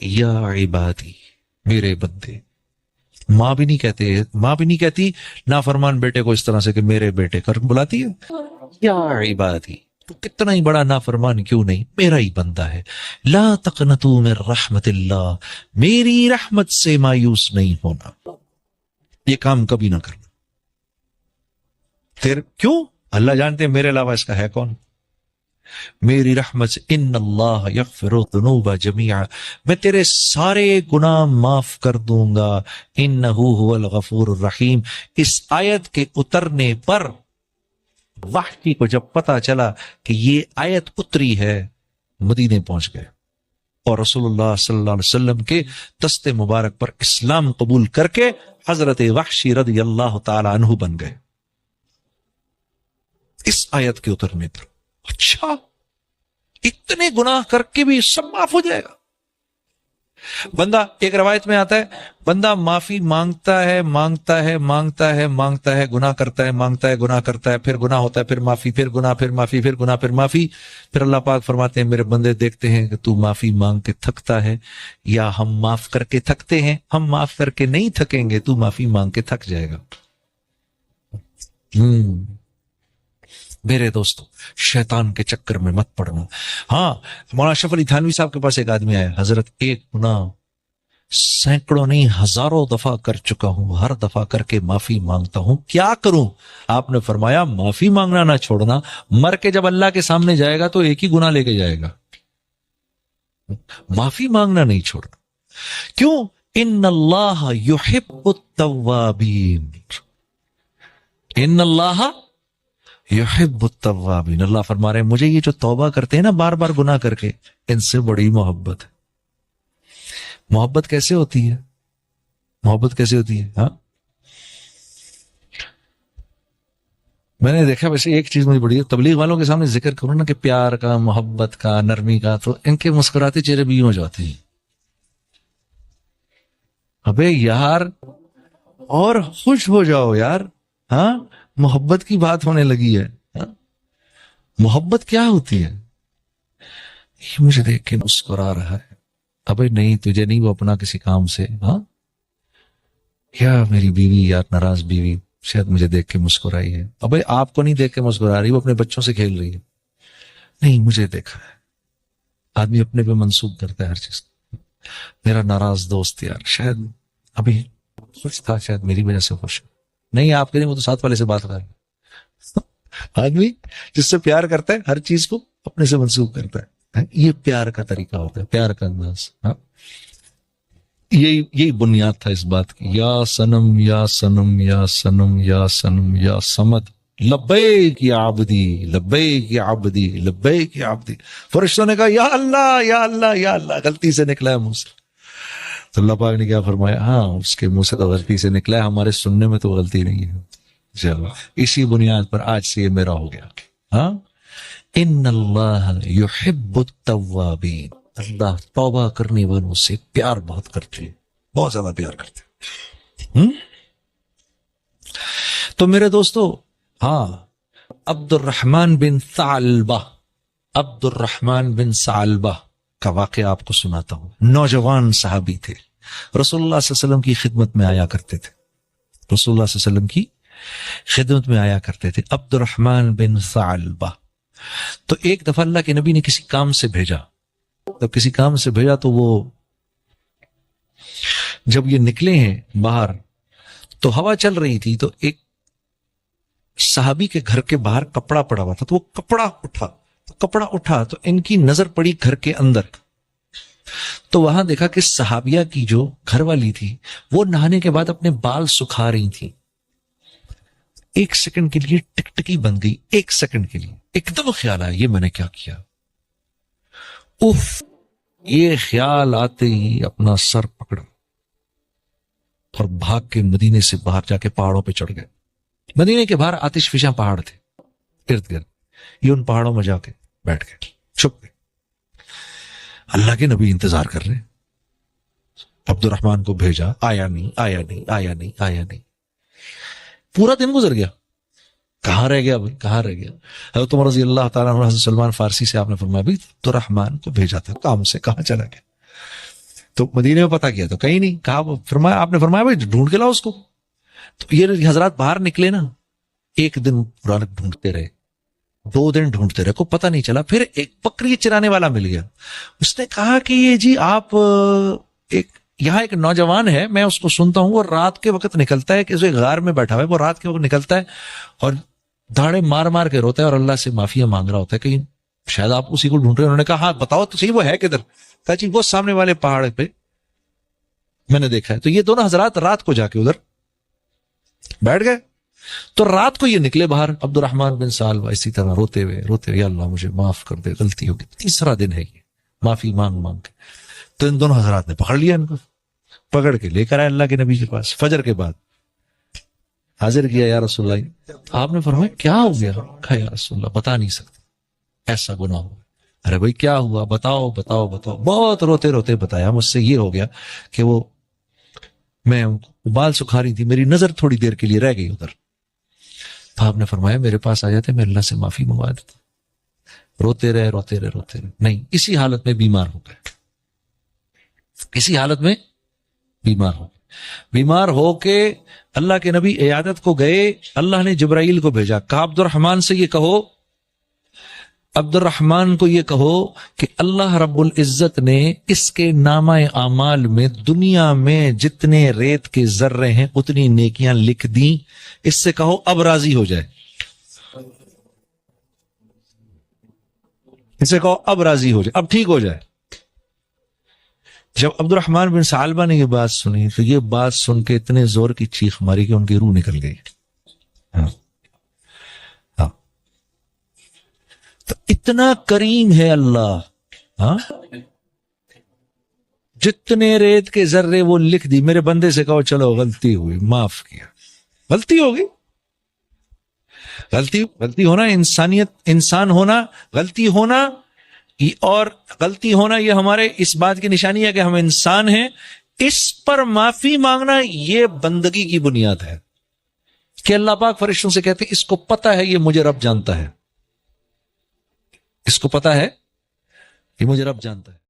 یا عبادی، میرے بندے. ماں بھی نہیں کہتے، ماں بھی نہیں کہتی نافرمان بیٹے کو اس طرح سے کہ میرے بیٹے کر بلاتی ہے. یا عبادی، تو کتنا ہی بڑا نافرمان کیوں نہیں، میرا ہی بندہ ہے. لا تقنطوا من رحمت اللہ، میری رحمت سے مایوس نہیں ہونا، یہ کام کبھی نہ کرنا. پھر کیوں؟ اللہ جانتے ہیں میرے علاوہ اس کا ہے کون. میری رحمت سے، ان اللہ یغفر الذنوب جميعا، میں تیرے سارے گناہ معاف کر دوں گا. انہ هو الغفور الرحیم. اس آیت کے اترنے پر وحشی کو جب پتا چلا کہ یہ آیت اتری ہے، مدینے پہنچ گئے اور رسول اللہ صلی اللہ علیہ وسلم کے دست مبارک پر اسلام قبول کر کے حضرت وحشی رضی اللہ تعالی عنہ بن گئے اس آیت کے اترنے پر. اچھا، اتنے گناہ کر کے بھی سب معاف ہو جائے گا. بندہ، ایک روایت میں آتا ہے، بندہ معافی مانگتا ہے مانگتا ہے مانگتا ہے مانگتا ہے، گناہ کرتا ہے مانگتا ہے گناہ کرتا ہے، پھر گناہ ہوتا ہے، پھر معافی، پھر گناہ، پھر معافی، پھر گناہ، پھر معافی. پھر اللہ پاک فرماتے ہیں میرے بندے دیکھتے ہیں کہ تو معافی مانگ کے تھکتا ہے یا ہم معاف کر کے تھکتے ہیں. ہم معاف کر کے نہیں تھکیں گے، تو معافی مانگ کے تھک جائے گا. میرے دوستو، شیطان کے چکر میں مت پڑنا. ہاں، مولانا اشرف علی تھانوی صاحب کے پاس ایک آدمی آیا، حضرت ایک گناہ سینکڑوں نہیں ہزاروں دفعہ کر چکا ہوں، ہر دفعہ کر کے معافی مانگتا ہوں، کیا کروں؟ آپ نے فرمایا معافی مانگنا نہ چھوڑنا، مر کے جب اللہ کے سامنے جائے گا تو ایک ہی گناہ لے کے جائے گا. معافی مانگنا نہیں چھوڑنا. کیوں؟ ان اللہ یحب التوابین، ان اللہ یحب التوابین. اللہ فرما رہے ہیں مجھے یہ جو توبہ کرتے ہیں نا بار بار گناہ کر کے، ان سے بڑی محبت ہے. محبت کیسے ہوتی ہے؟ محبت کیسے ہوتی ہے؟ ہاں، میں نے دیکھا، ویسے ایک چیز مجھے بڑی ہے، تبلیغ والوں کے سامنے ذکر کروں نا کہ پیار کا، محبت کا، نرمی کا، تو ان کے مسکراتے چہرے بھی ہو جاتے ہیں. ابے یار، اور خوش ہو جاؤ یار. ہاں، محبت کی بات ہونے لگی ہے. ہاں؟ محبت کیا ہوتی ہے؟ یہ مجھے دیکھ کے مسکرا رہا ہے، ابے نہیں، تجھے نہیں، وہ اپنا کسی کام سے. ہاں، یا میری بیوی، یا ناراض بیوی شاید مجھے دیکھ کے مسکرائی ہے. ابے آپ کو نہیں دیکھ کے مسکرا رہی، وہ اپنے بچوں سے کھیل رہی ہے. نہیں، مجھے دیکھا ہے. آدمی اپنے پہ منسوب کرتا ہے ہر چیز. میرا ناراض دوست یار شاید ابھی خوش تھا، شاید میری وجہ سے خوش. نہیں، آپ کے نہیں، وہ تو ساتھ والے سے بات کر رہا ہے. آدمی جس سے پیار کرتا ہے ہر چیز کو اپنے سے منسوب کرتا ہے. یہ پیار کا طریقہ ہوتا ہے، پیار کا انداز. یہی بنیاد تھا اس بات کی. یا سنم یا سنم یا سنم یا سنم یا سمد، لبیک یا عبدی، لبیک یا عبدی، لبیک یا عبدی. فرشتوں نے کہا یا اللہ یا اللہ یا اللہ، غلطی سے نکلا ہے منہ سے. تو اللہ پاک نے کیا فرمایا؟ ہاں، اس کے منہ سے تو غلطی سے نکلا ہے، ہمارے سننے میں تو غلطی نہیں ہے. چلو، اسی بنیاد پر آج سے یہ میرا ہو گیا. ہاں، ان اللہ یحب التوابین، اللہ توبہ کرنے والوں سے پیار بہت کرتے ہیں، بہت زیادہ پیار کرتے ہیں. تو میرے دوستو، ہاں، عبد الرحمن بن ثعلبہ، عبد الرحمن بن ثعلبہ کا واقعہ آپ کو سناتا ہوں. نوجوان صحابی تھے، رسول اللہ صلی اللہ علیہ وسلم کی خدمت میں آیا کرتے تھے، رسول اللہ صلی اللہ علیہ وسلم کی خدمت میں آیا کرتے تھے. عبد الرحمن بن ثعلبہ. تو ایک دفعہ اللہ کے نبی نے کسی کام سے بھیجا، جب کسی کام سے بھیجا تو وہ جب یہ نکلے ہیں باہر تو ہوا چل رہی تھی، تو ایک صحابی کے گھر کے باہر کپڑا پڑا ہوا تھا، تو وہ کپڑا اٹھا تو ان کی نظر پڑی گھر کے اندر. تو وہاں دیکھا کہ صحابیہ کی جو گھر والی تھی وہ نہانے کے بعد اپنے بال سکھا رہی تھی. ایک سیکنڈ کے لیے ٹکٹکی بن گئی، ایک سیکنڈ کے لیے ایک دم خیال آیا یہ میں نے کیا کیا. اف، یہ خیال آتے ہی اپنا سر پکڑا اور بھاگ کے مدینے سے باہر جا کے پہاڑوں پہ چڑھ گئے. مدینے کے باہر آتش فشاں پہاڑ تھے ارد گرد، یہ ان پہاڑوں میں جا کے بیٹھ گئے، چھپ گئے. اللہ کے نبی انتظار کر رہے ہیں. عبد الرحمن کو بھیجا، آیا نہیں آیا نہیں آیا نہیں آیا نہیں. پورا دن گزر گیا، کہاں رہ گیا بھائی، کہاں رہ گیا. حضرت عمر رضی اللہ تعالیٰ عنہ، حضرت سلمان فارسی سے آپ نے فرمایا بھی عبد الرحمن کو بھیجا تھا کام سے، کہاں چلا گیا. تو مدینے میں پتہ کیا تو کہیں نہیں. کہا فرمایا, آپ نے فرمایا بھائی ڈھونڈ کے لاؤ اس کو. تو یہ حضرات باہر نکلے نا, ایک دن پرانا ڈھونڈتے رہے, 2 دن ڈھونڈتے رہے, کو پتہ نہیں چلا. پھر ایک بکری چرانے والا مل گیا. اس نے کہا کہ یہ جی آپ یہاں ایک نوجوان ہے, میں اس کو سنتا ہوں, وہ رات کے وقت نکلتا ہے, کہ اسے غار میں بیٹھا ہوا ہے, وہ رات کے وقت نکلتا ہے اور دھاڑے مار مار کے روتا ہے اور اللہ سے معافیا مانگ رہا ہوتا ہے, کہ شاید آپ اسی کو ڈھونڈ رہے ہیں. انہوں نے کہا ہاں بتاؤ تو صحیح وہ ہے کدھر. کہا جی وہ سامنے والے پہاڑ پہ میں نے دیکھا ہے. تو یہ دونوں حضرات رات کو جا کے ادھر بیٹھ گئے. تو رات کو یہ نکلے باہر, عبد الرحمن بن سالم اسی طرح روتے ہوئے, یا اللہ مجھے معاف کر دے, غلطی ہوگی. تیسرا دن ہے یہ, معافی مانگ مانگ کے. تو ان دونوں حضرات نے پکڑ لیا, ان کو پکڑ کے لے کر آئے اللہ کے نبی کے پاس. فجر کے بعد حاضر کیا, یا رسول اللہ. آپ نے فرمایا کیا ہو گیا؟ کہا یا رسول اللہ بتا نہیں سکتے, ایسا گناہ ہوا. ارے بھائی کیا ہوا, بتاؤ بتاؤ بتاؤ. بہت روتے روتے بتایا, مجھ سے یہ ہو گیا کہ وہ میں بال سکھا رہی تھی, میری نظر تھوڑی دیر کے لیے رہ گئی ادھر. تو آپ نے فرمایا میرے پاس آ جاتے, میں اللہ سے معافی منگوا دیتا. روتے رہے روتے رہے روتے رہے, نہیں اسی حالت میں بیمار ہو گئے. اسی حالت میں بیمار ہو گئے. بیمار ہو کے اللہ کے نبی عیادت کو گئے. اللہ نے جبرائیل کو بھیجا, کہا عبد الرحمن سے یہ کہو, عبد الرحمن کو یہ کہو کہ اللہ رب العزت نے اس کے نامہ اعمال میں دنیا میں جتنے ریت کے ذرے ہیں اتنی نیکیاں لکھ دیں. اس سے کہو اب راضی ہو جائے. اس سے کہو اب راضی ہو جائے, اب ٹھیک ہو جائے. جب عبد الرحمن بن ثعلبہ نے یہ بات سنی تو یہ بات سن کے اتنے زور کی چیخ ماری کہ ان کی روح نکل گئی. ہاں ہاں, تو اتنا کریم ہے اللہ. ہاں, جتنے ریت کے ذرے وہ لکھ دی. میرے بندے سے کہو چلو غلطی ہوئی, معاف کیا. غلطی ہوگی, غلطی ہونا انسانیت, انسان ہونا, غلطی ہونا, اور غلطی ہونا یہ ہمارے اس بات کی نشانی ہے کہ ہم انسان ہیں. اس پر معافی مانگنا یہ بندگی کی بنیاد ہے, کہ اللہ پاک فرشتوں سے کہتے ہیں اس کو پتا ہے یہ مجھے رب جانتا ہے, اس کو پتا ہے یہ مجھے رب جانتا ہے.